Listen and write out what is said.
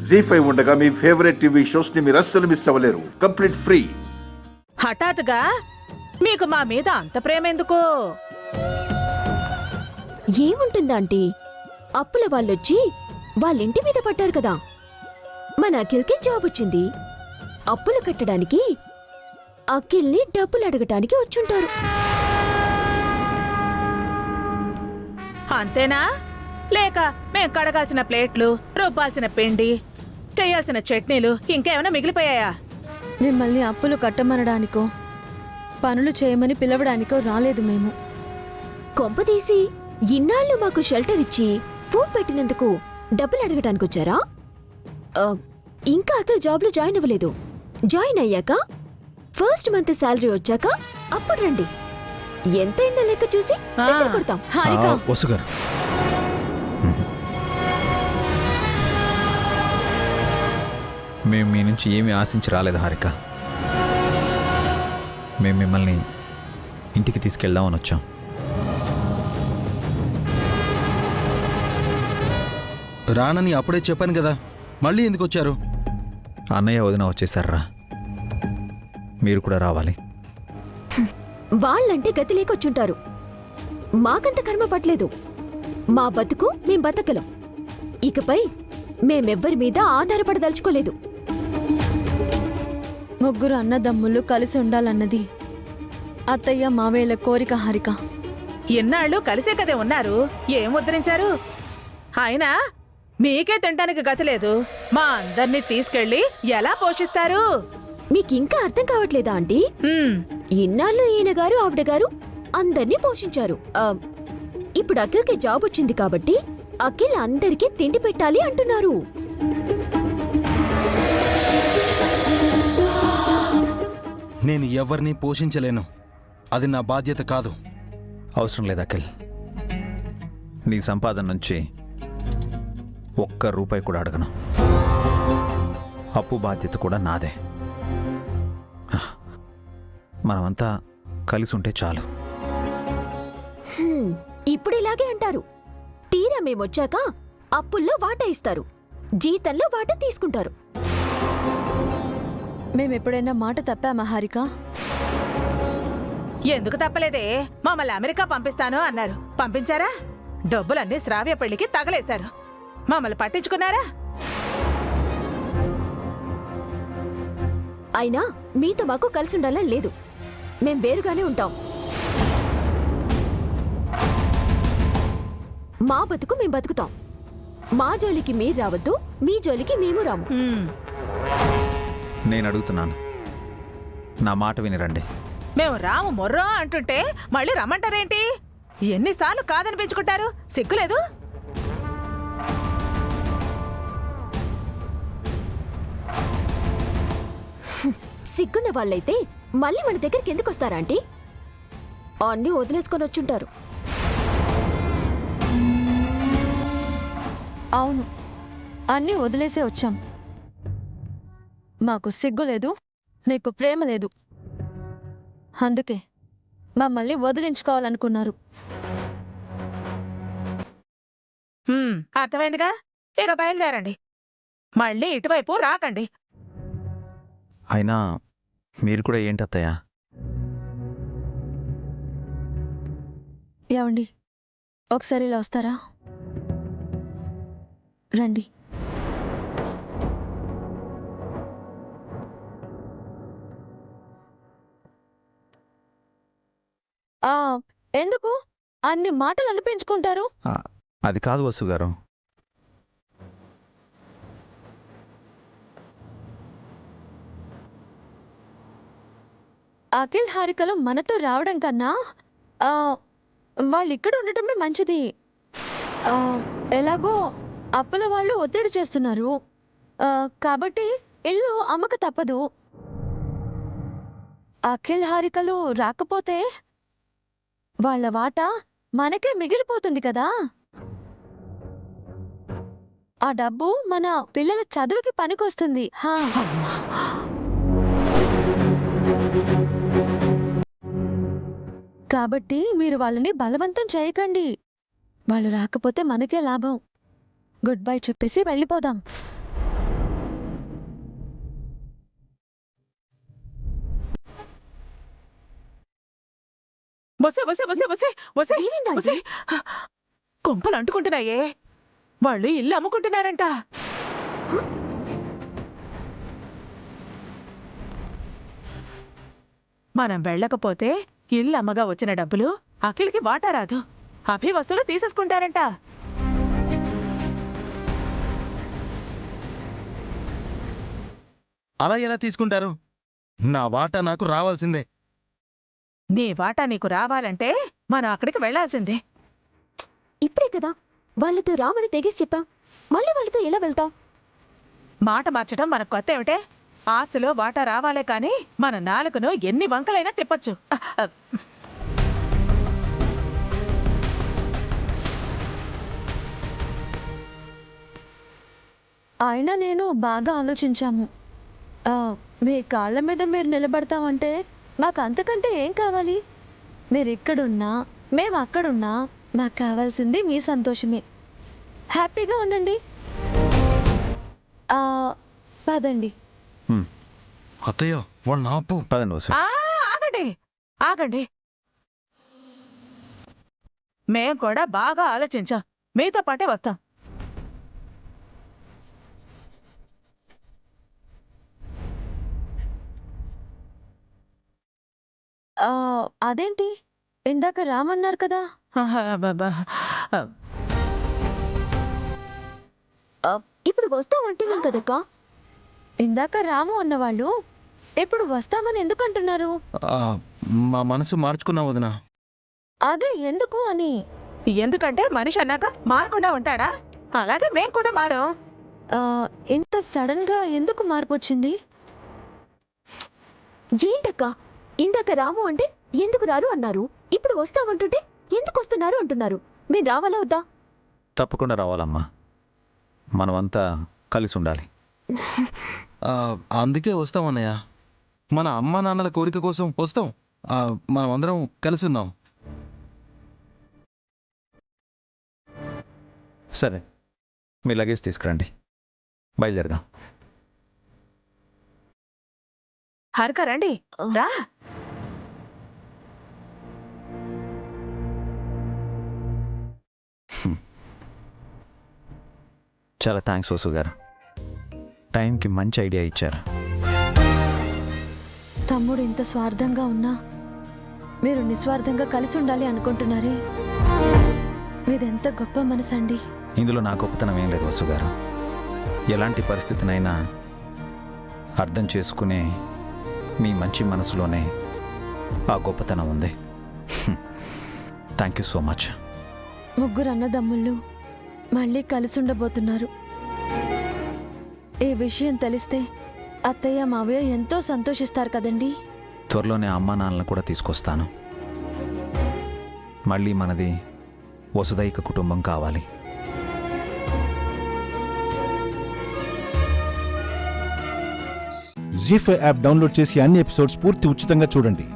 జీ5 ఉండగా మీ favourite TV shows ని మీరు అస్సలు మిస్ అవ్వలేరు. Complete free. హఠాత్తుగా మీకు మా మీద అంత ప్రేమ ఎందుకు? ఏముంటుందా ఆంటీ, అప్పుల వాళ్ళొచ్చి వాళ్ళింటి మీద పడ్డారు కదా. మన అఖిల్కి జాబ్ వచ్చింది. అప్పులు కట్టడానికి అఖిల్ని డబ్బులు అడగటానికి వచ్చుంటారు. అంతేనా? లేక మేం కడగాల్సిన ప్లేట్లు, రుబ్బాల్సిన పిండి, చేయాల్సిన చట్నీలు ఇంకేమైనా మిగిలిపోయాయా? మిమ్మల్ని అప్పులు కట్టమనడానికో పనులు చేయమని పిలవడానికో రాలేదు మేము. కొంపదీసి ఇన్నాళ్ళు మాకు షెల్టర్ ఇచ్చి ఫుడ్ పెట్టినందుకు డబ్బులు అడగటానికి వచ్చారా? ఇంకా అఖిల్ జాబ్లో జాయిన్ అవ్వలేదు. జాయిన్ అయ్యాక ఫస్ట్ మంత్ శాలరీ వచ్చాక అప్పుడు రండి. ఎంతైందో లెక్క చూసి విసిరి కొడతాం. హారిక, వసుగారు, మేము మీ నుంచి ఏమీ ఆశించి రాలేదు హారిక. మేము మిమ్మల్ని ఇంటికి తీసుకెళ్దామని వచ్చాం. రానని అప్పుడే చెప్పాను కదా, మళ్ళీ ఎందుకు వచ్చారు? అన్నయ్య వదిన వచ్చేసారా, మీరు కూడా రావాలి. వాళ్ళంటే గతి లేకొచ్చుంటారు. మాకంత కర్మ పట్లేదు. మా బతుకు మేం బతకలం. ఇకపై మేమెవ్వరి మీద ఆధారపడదలుచుకోలేదు. ముగ్గురు అన్నదమ్ముళ్ళు కలిసి ఉండాలన్నది అత్తయ్య మావేళ్ల కోరిక హారిక. ఇన్నాళ్ళు కలిసే కదే ఉన్నారు, ఏం ఉద్ధరించారు? అయినా మీకే తినడానికి గతి లేదు, మా అందర్నీ తీసుకెళ్లి ఎలా పోషిస్తారు? మీకింకా అర్థం కావట్లేదా ఆంటీ? ఇన్నాళ్ళు ఈయన గారు ఆవిడ గారు అందర్నీ పోషించారు. ఇప్పుడు అఖిల్కి జాబ్ వచ్చింది కాబట్టి అఖిల్ అందరికీ తిండి పెట్టాలి అంటున్నారు. నేను ఎవరిని పోషించలేను, అది నా బాధ్యత కాదు. అవసరం లేదు అఖిల్, నీ సంపాదన నుంచి ఒక్క రూపాయి కూడా అడగను. అప్పు బాధ్యత కూడా నాదే. మనమంతా కలిసి ఉంటే చాలు. ఇప్పుడు ఇలాగే అంటారు. తీరా మేమొచ్చాక అప్పుల్లో వాటా ఇస్తారు, జీతంలో వాటా తీసుకుంటారు. మేమెప్పుడైనా మాట తప్పామా హారిక? ఎందుకు తప్పలేదే? మమ్మల్ని అమెరికా పంపిస్తాను అన్నారు, పంపించారా? డబ్బులన్నీ శ్రావ్య పెళ్లికి తగలేశారు, మమ్మల్ని పట్టించుకున్నారా? అయినా మీతో మాకు కలిసి ఉండాలని లేదు. మేం వేరుగానే ఉంటాం. మా బతుకు మేం బతుకుతాం. మా జోలికి మీరు రావద్దు, మీ జోలికి మేము రాము. నేను అడుగుతున్నాను, నా మాట వినిరండి. మేము రాము మొర్రో అంటుంటే మళ్ళీ రమ్మంటారేంటి? ఎన్నిసార్లు కాదనిపించుకుంటారు? సిగ్గులేదు? సిగ్గున్న వాళ్ళైతే మళ్ళీ మన దగ్గరికి ఎందుకు వస్తారా ఆంటీ? అన్నీ వదిలేసుకొని వచ్చుంటారు. అవును, అన్నీ వదిలేసే వచ్చాం. మాకు సిగ్గు లేదు, నీకు ప్రేమ లేదు. అందుకే మమ్మల్ని వదిలించుకోవాలనుకున్నారు. అర్థమైందిగా, ఇక బయలుదేరండి. మళ్ళీ ఇటువైపు రాకండి. అయినా మీరు కూడా ఏంటి అత్తయ్య? ఏమండి, ఒకసారి ఇలా వస్తారా? రండి. ఎందుకు అన్ని మాటలు అనిపించుకుంటారు? అది కాదు వసు గారు. అఖిల్ హారికలు మనతో రావడం కన్నా వాళ్ళు ఇక్కడ ఉండటమే మంచిది. ఎలాగో అప్పుల వాళ్ళు ఒత్తిడి చేస్తున్నారు కాబట్టి ఇల్లు అమ్మక తప్పదు. అఖిల్ హారికలు రాకపోతే వాళ్ళ వాటా మనకే మిగిలిపోతుంది కదా. ఆ డబ్బు మన పిల్లల చదువుకి పనికొస్తుంది. కాబట్టి మీరు వాళ్ళని బలవంతం చేయకండి. వాళ్ళు రాకపోతే మనకే లాభం. గుడ్ బై చెప్పేసి వెళ్ళిపోదాం. వసే వసే వసే వసే వసే ఏమైందండి? వసే కొంపలు అంటుకుంటున్నాయే. వాళ్ళు ఇల్లు అమ్ముకుంటున్నారంట. మనం వెళ్ళకపోతే ఇల్లు అమ్మగా వచ్చిన డబ్బులు అఖిల్కి వాటా రాదు. అభి వస్తువులు తీసేసుకుంటారంట. అలా ఎలా తీసుకుంటారు? నా వాటా నాకు రావాల్సిందే. నీ వాటా నీకు రావాలంటే మనం అక్కడికి వెళ్లాల్సిందే. ఇప్పుడే కదా వాళ్ళతో రామని తెగేసి చెప్పా. మళ్ళీ వాళ్ళతో ఎలా వెళ్తాం? మాట మార్చడం మనకు కొత్త ఏమిటే? ఆస్తిలో వాటా రావాలే కాని మన నాలుకను ఎన్ని వంకలైనా తిప్పొచ్చు. ఆయన నేను బాగా ఆలోచించాము. మీ కాళ్ళ మీద మీరు నిలబడతామంటే మాకు అంతకంటే ఏం కావాలి? మీరు ఇక్కడున్నా మేము అక్కడున్నా మాకు కావాల్సింది మీ సంతోషమే. హ్యాపీగా ఉండండి. పదండి. అత్తయ్య వాళ్ళు ఆపు. పదండి వసు. ఆగండి ఆగండి. మేం కూడా బాగా ఆలోచించాం. మీతో పాటే వస్తాం. అదేంటి ఇందాక రామన్నారు కదా? ఇప్పుడు వస్తాం అంటున్నాం కదక్కా. ఇందాక రాము అన్నవాళ్ళు ఇప్పుడు వస్తామని ఎందుకు అంటున్నారు? మా మనసు మార్చుకున్నావు వదినా. అదే ఎందుకు అని. ఎందుకంటే మనిషి అన్నాక మారకుండా ఉంటాడా? అలాగే మేం కూడా మారం. ఇంత సడన్ గా ఎందుకు మార్పు వచ్చింది? ఏంటక్కా, ఇందాక రాము అంటే ఎందుకు రారు అన్నారు. ఇప్పుడు వస్తామంటుంటే ఎందుకు వస్తున్నారు అంటున్నారు. మీరు రావాలా వద్దా? తప్పకుండా రావాలమ్మా. మనమంతా కలిసి ఉండాలి. అందుకే వస్తామన్నయ్య. మన అమ్మా నాన్నల కోరిక కోసం వస్తాం. మనం అందరం కలిసి ఉందాం. సరే, మీ లగేజ్ తీసుకురండి, బయలుదేరదాం. హరక రండి రా. చాలా థ్యాంక్స్ వసు గారు. టైంకి మంచి ఐడియా ఇచ్చారు. తమ్ముడు ఇంత స్వార్థంగా ఉన్నా మీరు నిస్వార్థంగా కలిసి ఉండాలి అనుకుంటున్నారే. మీదెంత గొప్ప మనసండి. ఇందులో నా గొప్పతనం ఏం లేదు వసు గారు. ఎలాంటి పరిస్థితినైనా అర్థం చేసుకునే మీ మంచి మనసులోనే ఆ గొప్పతనం ఉంది. Thank you so much. ముగ్గురు అన్నదమ్ముళ్ళు మళ్ళీ కలిసి ఉండబోతున్నారు. ఈ విషయం తెలిస్తే అత్తయ్య మావయ్య ఎంతో సంతోషిస్తారు కదండి. త్వరలోనే అమ్మా నాన్నలను కూడా తీసుకొస్తాను. మళ్ళీ మనది వసుదైక కుటుంబం కావాలి. జీ5 యాప్ డౌన్లోడ్ చేసి అన్ని ఎపిసోడ్స్ పూర్తి ఉచితంగా చూడండి.